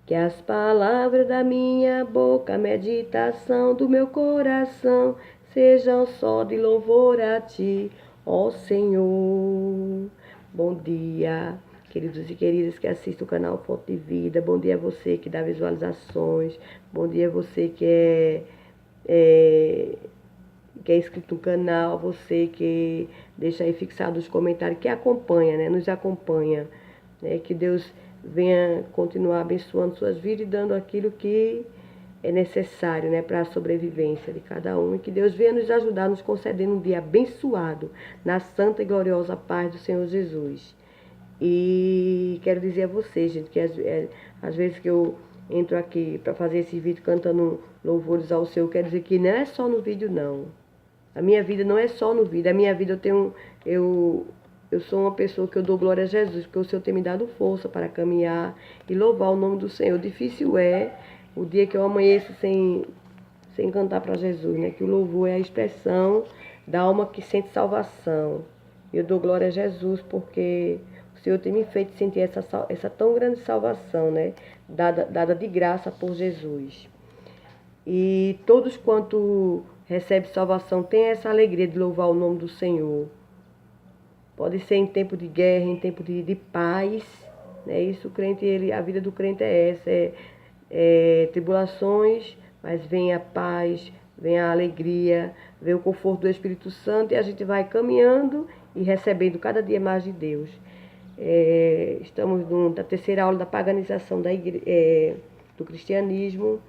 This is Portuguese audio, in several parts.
Que as palavras da minha boca, a meditação do meu coração, sejam só de louvor a Ti, ó Senhor. Bom dia, queridos e queridas que assistem o canal Fonte de Vida. Bom dia a você que dá visualizações. Bom dia a você que é inscrito no canal, você que deixa aí fixado os comentários, que acompanha, né? Nos acompanha. Né? Que Deus venha continuar abençoando suas vidas e dando aquilo que é necessário, né, para a sobrevivência de cada um. E que Deus venha nos ajudar, nos concedendo um dia abençoado, na santa e gloriosa paz do Senhor Jesus. E quero dizer a vocês, gente, que às vezes que eu entro aqui para fazer esse vídeo cantando louvores ao Senhor, quero dizer que não é só no vídeo, não. A minha vida não é só no vídeo. A minha vida eu sou uma pessoa que eu dou glória a Jesus, porque o Senhor tem me dado força para caminhar e louvar o nome do Senhor. Difícil é o dia que eu amanheço sem cantar para Jesus, né? Que o louvor é a expressão da alma que sente salvação. Eu dou glória a Jesus porque o Senhor tem me feito sentir essa tão grande salvação, né? Dada de graça por Jesus. E todos quanto recebem salvação têm essa alegria de louvar o nome do Senhor. Pode ser em tempo de guerra, em tempo de paz, né? Isso, o crente, a vida do crente é essa, tribulações, mas vem a paz, vem a alegria, vem o conforto do Espírito Santo e a gente vai caminhando e recebendo cada dia mais de Deus. Estamos na terceira aula da paganização do cristianismo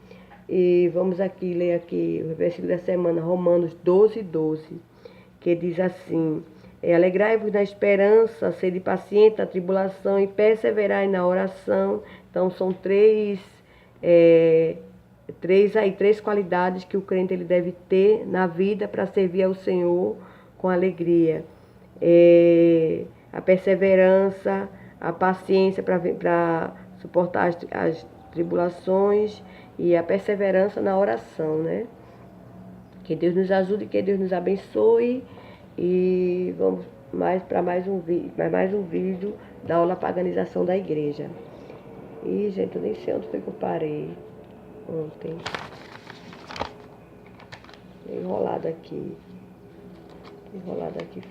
e vamos aqui ler aqui o versículo da semana, Romanos 12:12, que diz assim: alegrai-vos na esperança, sede paciente na tribulação e perseverai na oração. Então são três qualidades que o crente ele deve ter na vida para servir ao Senhor com alegria. A perseverança, a paciência para suportar as tribulações e a perseverança na oração, né? Que Deus nos ajude, que Deus nos abençoe. E vamos para mais um vídeo da aula paganização da igreja. E, gente, eu nem sei onde foi que eu parei ontem. Enrolado aqui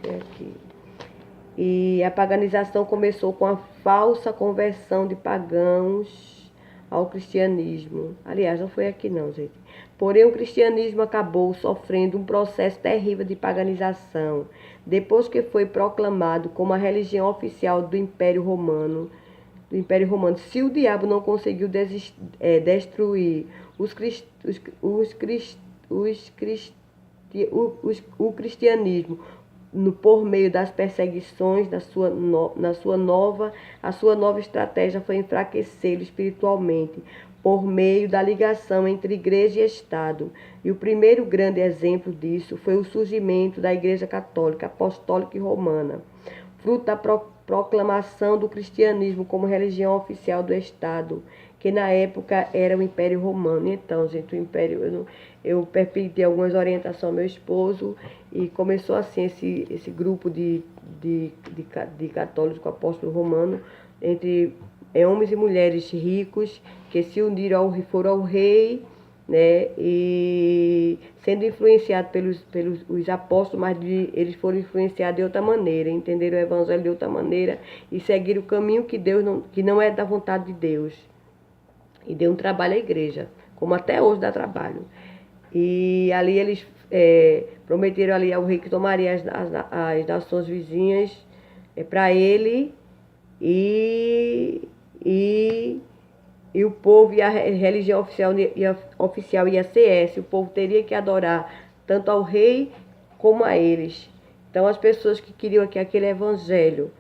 foi aqui. E a paganização começou com a falsa conversão de pagãos ao cristianismo. Aliás, não foi aqui não, gente. Porém, o cristianismo acabou sofrendo um processo terrível de paganização, depois que foi proclamado como a religião oficial do Império Romano. Se o diabo não conseguiu destruir o cristianismo por meio das perseguições, a sua nova estratégia foi enfraquecê-lo espiritualmente, por meio da ligação entre igreja e Estado. E o primeiro grande exemplo disso foi o surgimento da Igreja Católica, Apostólica e Romana, fruto da proclamação do cristianismo como religião oficial do Estado, que na época era o Império Romano. Então, gente, o Império... Eu perpeti algumas orientações ao meu esposo e começou assim esse grupo de católicos com o apóstolo romano, entre homens e mulheres ricos que se uniram foram ao rei, né, e sendo influenciados pelos os apóstolos, mas eles foram influenciados de outra maneira, entenderam o evangelho de outra maneira e seguiram o caminho que não é da vontade de Deus. E deu um trabalho à igreja, como até hoje dá trabalho. E ali eles prometeram ali ao rei que tomaria as nações vizinhas para ele e o povo e a religião oficial ia ser essa. O povo teria que adorar tanto ao rei como a eles. Então as pessoas que queriam aquele evangelho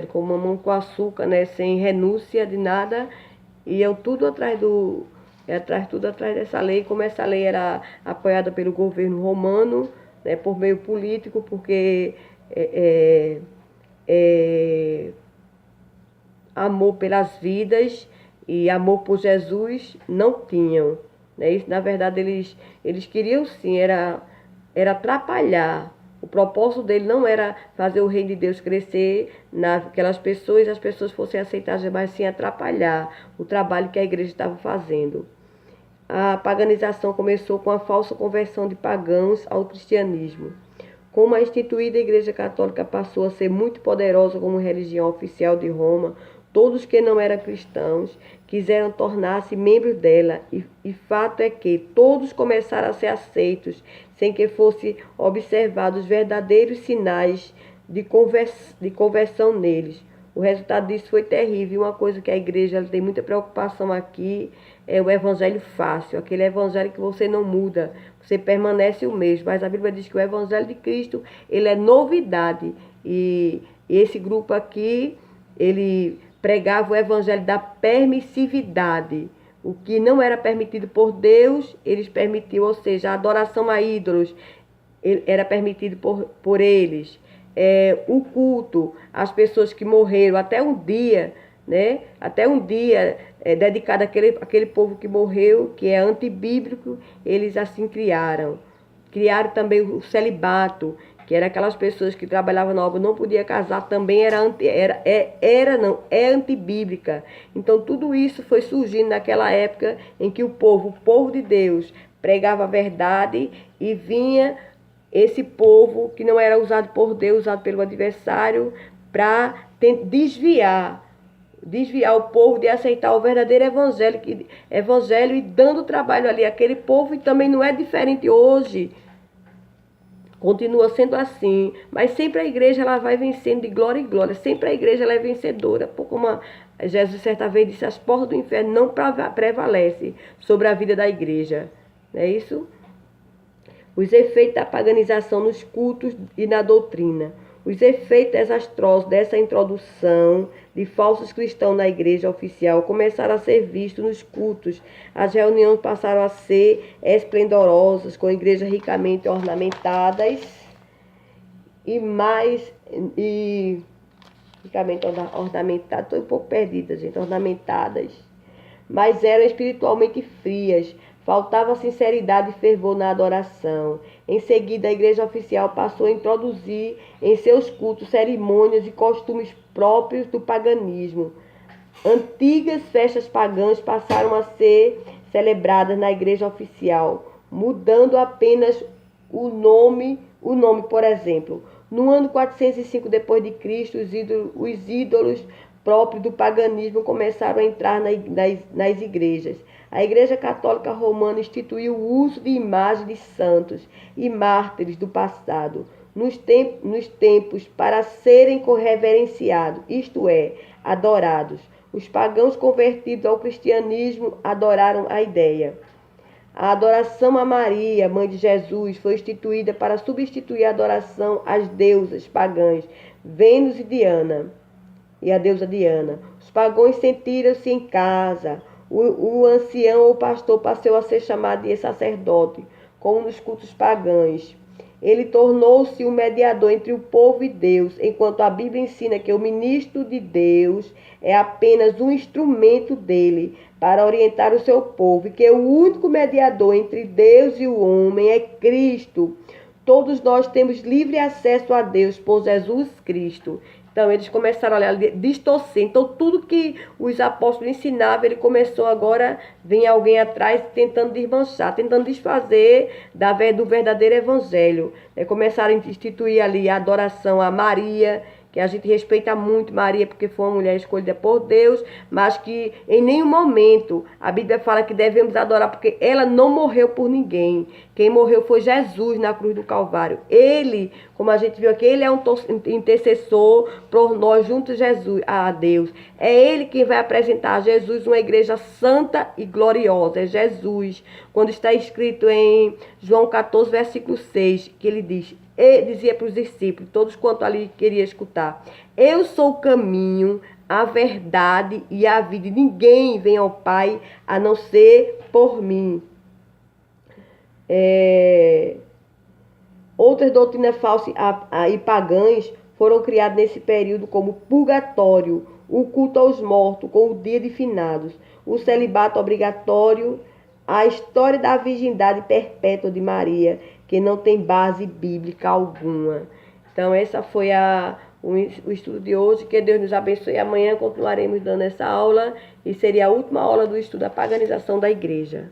com mamão com açúcar, né, sem renúncia de nada, iam tudo atrás dessa lei. Como essa lei era apoiada pelo governo romano, né, por meio político, porque amor pelas vidas e amor por Jesus não tinham, né? Isso, na verdade, eles queriam sim, era atrapalhar O propósito dele não era fazer o reino de Deus crescer naquelas pessoas, as pessoas fossem aceitadas, mas sim atrapalhar o trabalho que a igreja estava fazendo. A paganização começou com a falsa conversão de pagãos ao cristianismo. Como a instituída Igreja Católica passou a ser muito poderosa como religião oficial de Roma, todos que não eram cristãos quiseram tornar-se membros dela, e fato é que todos começaram a ser aceitos, sem que fossem observados verdadeiros sinais de conversão neles. O resultado disso foi terrível. Uma coisa que a igreja tem muita preocupação aqui é o evangelho fácil, aquele evangelho que você não muda, você permanece o mesmo. Mas a Bíblia diz que o evangelho de Cristo, ele é novidade. E esse grupo aqui, ele pregava o evangelho da permissividade. O que não era permitido por Deus, eles permitiam, ou seja, a adoração a ídolos era permitido por eles. O culto às pessoas que morreram, até um dia, né? Até um dia dedicado àquele povo que morreu, que é antibíblico, eles assim criaram. Criaram também o celibato, que era aquelas pessoas que trabalhavam na obra, não podia casar, também é antibíblica. Então tudo isso foi surgindo naquela época em que o povo de Deus, pregava a verdade e vinha esse povo que não era usado por Deus, usado pelo adversário, para desviar o povo de aceitar o verdadeiro evangelho e dando trabalho ali àquele povo. E também não é diferente hoje, continua sendo assim, mas sempre a igreja ela vai vencendo de glória em glória, sempre a igreja ela é vencedora, como Jesus certa vez disse, as portas do inferno não prevalecem sobre a vida da igreja, não é isso? Os efeitos da paganização nos cultos e na doutrina. Os efeitos desastrosos dessa introdução de falsos cristãos na igreja oficial começaram a ser vistos nos cultos. As reuniões passaram a ser esplendorosas, com igrejas ricamente ornamentadas ricamente ornamentadas, estou um pouco perdida, gente, ornamentadas, mas eram espiritualmente frias. Faltava sinceridade e fervor na adoração. Em seguida, a igreja oficial passou a introduzir em seus cultos cerimônias e costumes próprios do paganismo. Antigas festas pagãs passaram a ser celebradas na igreja oficial, mudando apenas o nome, por exemplo. No ano 405 d.C., os ídolos próprios do paganismo começaram a entrar nas igrejas. A Igreja Católica Romana instituiu o uso de imagens de santos e mártires do passado nos tempos para serem reverenciados, isto é, adorados. Os pagãos convertidos ao cristianismo adoraram a ideia. A adoração a Maria, mãe de Jesus, foi instituída para substituir a adoração às deusas pagãs, Vênus e a deusa Diana. Os pagãos sentiram-se em casa. O ancião ou pastor passou a ser chamado de sacerdote, como nos cultos pagãos. Ele tornou-se um mediador entre o povo e Deus, enquanto a Bíblia ensina que o ministro de Deus é apenas um instrumento dele para orientar o seu povo, e que o único mediador entre Deus e o homem é Cristo. Todos nós temos livre acesso a Deus por Jesus Cristo. Então, eles começaram a distorcer. Então, tudo que os apóstolos ensinavam, ele começou agora, vinha alguém atrás tentando desmanchar, tentando desfazer do verdadeiro evangelho. Começaram a instituir ali a adoração a Maria, que a gente respeita muito Maria porque foi uma mulher escolhida por Deus, mas que em nenhum momento a Bíblia fala que devemos adorar, porque ela não morreu por ninguém. Quem morreu foi Jesus na cruz do Calvário. Ele, como a gente viu aqui, ele é um intercessor por nós junto a Deus. É ele quem vai apresentar a Jesus uma igreja santa e gloriosa. É Jesus. Quando está escrito em João 14, versículo 6, que ele diz... E dizia para os discípulos, todos quanto ali queria escutar: eu sou o caminho, a verdade e a vida. E ninguém vem ao Pai a não ser por mim. Outras doutrinas falsas e pagãs foram criadas nesse período, como purgatório, o culto aos mortos com o dia de finados, o celibato obrigatório, a história da virgindade perpétua de Maria, que não tem base bíblica alguma. Então, essa foi o estudo de hoje. Que Deus nos abençoe. Amanhã continuaremos dando essa aula e seria a última aula do estudo da paganização da igreja.